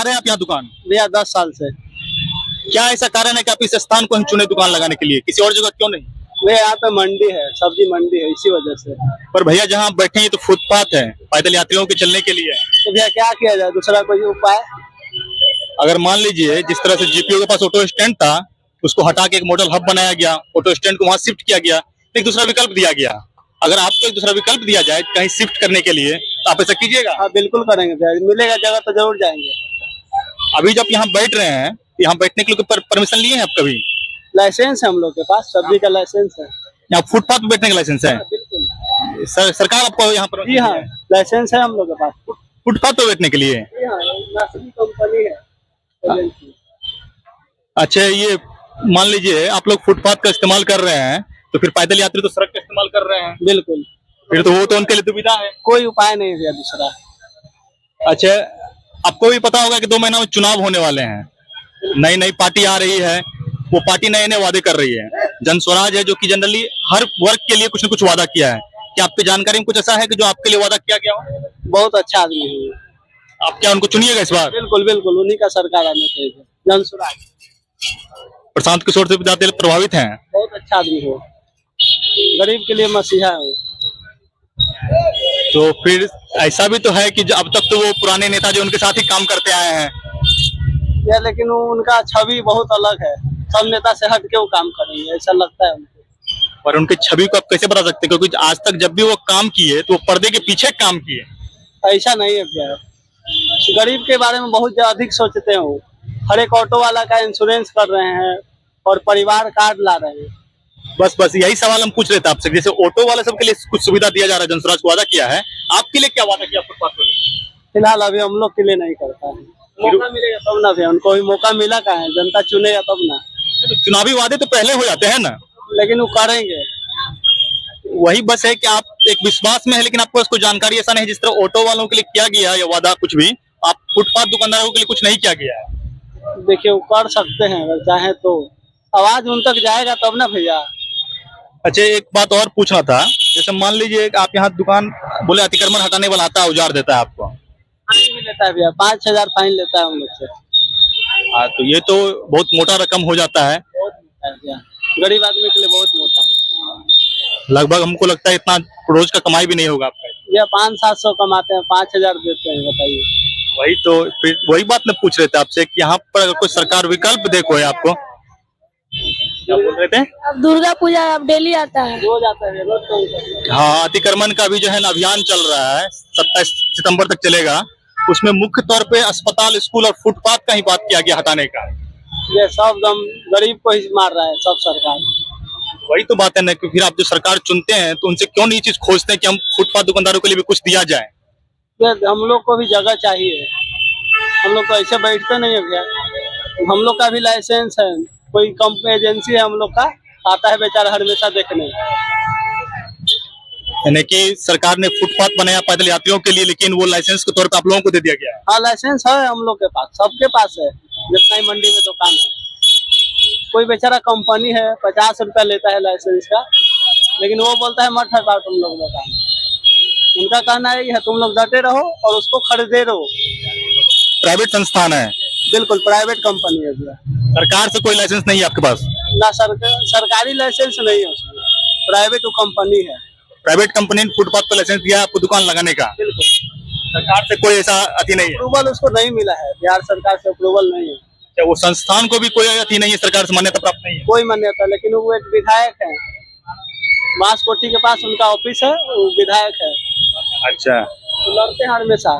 लगा रहे हैं आप यहाँ दुकान? भैया 10 साल से। क्या ऐसा कारण है कि आप इस स्थान को ही चुने दुकान लगाने के लिए, किसी और जगह क्यों नहीं? भैया यहाँ पे मंडी है, सब्जी मंडी है, इसी वजह से। पर भैया जहाँ आप बैठे हैं ये तो फुटपाथ है, पैदल यात्रियों के चलने के लिए है। तो भैया क्या किया जाए, दूसरा कोई उपाय? अगर मान लीजिए जिस तरह से जीपीओ के पास ऑटो स्टैंड था, उसको हटा के एक मॉडल हब बनाया गया, ऑटो स्टैंड को वहां शिफ्ट किया गया, एक दूसरा विकल्प दिया गया। अगर आपको एक दूसरा विकल्प दिया जाए कहीं शिफ्ट करने के लिए तो आप ऐसा कीजिएगा? हाँ बिल्कुल करेंगे भैया, मिलेगा जगह तो जरूर जाएंगे। अभी जब यहाँ बैठ रहे हैं, यहाँ बैठने के लिए परमिशन लिए हैं आप कभी? लाइसेंस है हम लोग के पास, सब्जी का लाइसेंस है। यहाँ फुटपाथ पे बैठने का लाइसेंस है? बिल्कुल। सरकार आपको यहाँ पर? जी हाँ, लाइसेंस है हम लोग के पास। फुटपाथ पे बैठने के लिए? जी हाँ, नर्सरी कंपनी है एजेंसी। अच्छा, ये मान लीजिए आप लोग फुटपाथ का इस्तेमाल कर रहे हैं तो फिर पैदल यात्री तो सड़क का इस्तेमाल कर रहे हैं। बिल्कुल। फिर तो वो तो उनके लिए दुविधा है। कोई उपाय नहीं भैया दूसरा। अच्छा, आपको भी पता होगा कि 2 महीना में चुनाव होने वाले हैं, नई नई पार्टी आ रही है, वो पार्टी नए नए वादे कर रही है। जन स्वराज है जो कि जनरली हर वर्ग के लिए कुछ न कुछ वादा किया है। क्या आपकी जानकारी में कुछ ऐसा है कि जो आपके लिए वादा किया गया हो? बहुत अच्छा आदमी है। आप क्या उनको चुनिएगा इस बार? बिल्कुल बिल्कुल, उन्हीं का सरकार आना चाहिए। जन स्वराज। प्रशांत किशोर से ज्यादा प्रभावित हैं? बहुत अच्छा आदमी हो, गरीब के लिए मसीहा है वो। तो फिर ऐसा भी तो है कि अब तक तो वो पुराने नेता जो उनके साथ ही काम करते आए हैं। या लेकिन उनका छवि बहुत अलग है, सब नेता से हट के वो काम करेंगे ऐसा लगता है उनको। और उनकी छवि को आप कैसे बता सकते हैं, क्योंकि आज तक जब भी वो काम किए तो वो पर्दे के पीछे काम किए। ऐसा नहीं है भैया, गरीब के बारे में बहुत अधिक सोचते हैं वो। हर एक ऑटो वाला का इंश्योरेंस कर रहे हैं और परिवार कार्ड ला रहे हैं। बस यही सवाल हम पूछ रहे थे आपसे, जैसे ऑटो वाले सबके लिए कुछ सुविधा दिया जा रहा है, जनस्वराज को वादा किया है, आपके लिए क्या वादा किया फुटपाथ पर? फिलहाल अभी हम लोग के लिए नहीं करता है, मौका मिलेगा तब ना भैया, उनको भी मौका मिला का है, जनता चुनेगा तब ना। तो चुनावी वादे तो पहले हो जाते हैं ना, लेकिन वो करेंगे। वही बस है कि आप एक विश्वास में है, लेकिन आपको इसको जानकारी ऐसा नहीं जिस तरह ऑटो वालों के लिए किया गया या वादा कुछ भी आप फुटपाथ दुकानदारों के लिए कुछ नहीं किया गया है। देखिए वो कर सकते हैं अगर चाहे तो, आवाज उन तक जाएगा तब ना भैया। अच्छा, एक बात और पूछना था, जैसे मान लीजिए आप यहाँ दुकान बोले अतिक्रमण हटाने वाला आता है, औजार देता है आपको, फाइन भी लेता है भैया, 5,000 फाइन लेता है हम लोग से। हाँ, तो ये तो बहुत मोटा रकम हो जाता है। बहुत मोटा है भैया, गरीब आदमी के लिए बहुत मोटा है। लगभग हमको लगता है इतना रोज का कमाई भी नहीं होगा आपका। भैया 500-700 कमाते हैं, 5,000 देते हैं, बताइए। वही तो, फिर वही बात मैं पूछ रहे थे आपसे कि यहाँ पर अगर कोई सरकार विकल्प दे कोई आपको। क्या बोल रहे थे? अब दुर्गा पूजा अब डेली आता है, रोज आता है, रोज तो। हाँ, अतिक्रमण का भी जो है ना अभियान चल रहा है, 27 सितंबर तक चलेगा। उसमें मुख्य तौर पे अस्पताल, स्कूल और फुटपाथ का ही बात किया गया हटाने का। ये सब दम गरीब को ही मार रहा है सब सरकार। वही तो बात है ना कि फिर आप जो सरकार चुनते हैं तो उनसे क्यों नहीं चीज खोजते हैं कि हम फुटपाथ दुकानदारों के लिए भी कुछ दिया जाए? हम लोग को भी जगह चाहिए, हम लोग तो ऐसे बैठते नहीं है भैया। हम लोग का भी लाइसेंस है, कोई कंपनी एजेंसी है हम लोग का, आता है बेचारा हमेशा देखने। यानी कि सरकार ने फुटपाथ बनाया पैदल यात्रियों के लिए, लेकिन वो लाइसेंस के तौर पर आप लोगों को दे दिया गया है। हाँ लाइसेंस है हम लोग के पास, सबके पास है, जितना ही मंडी में दुकान है। कोई बेचारा कंपनी है 50 रुपया लेता है लाइसेंस का, लेकिन वो बोलता है मत हटाओ तुम लोग दुकान। उनका कहना यही है तुम लोग डटे रहो और उसको खरीदे रहो। प्राइवेट संस्थान है? बिल्कुल प्राइवेट कंपनी है भैया। सरकार से कोई लाइसेंस नहीं है आपके पास? ना सरकारी लाइसेंस नहीं है उसमें, प्राइवेट वो कंपनी है। प्राइवेट कंपनी ने फुटपाथ पर लाइसेंस दिया आपको दुकान लगाने का? बिल्कुल। सरकार से कोई ऐसा अति नहीं है? अप्रूवल उसको नहीं मिला है, बिहार सरकार से अप्रूवल नहीं है। क्या वो संस्थान को भी कोई अति नहीं है, सरकार से मान्यता प्राप्त नहीं है? कोई मान्यता, लेकिन वो एक विधायक है, मांसकोटी के पास उनका ऑफिस है, वो विधायक है। अच्छा, तो लड़ते हैं हमेशा।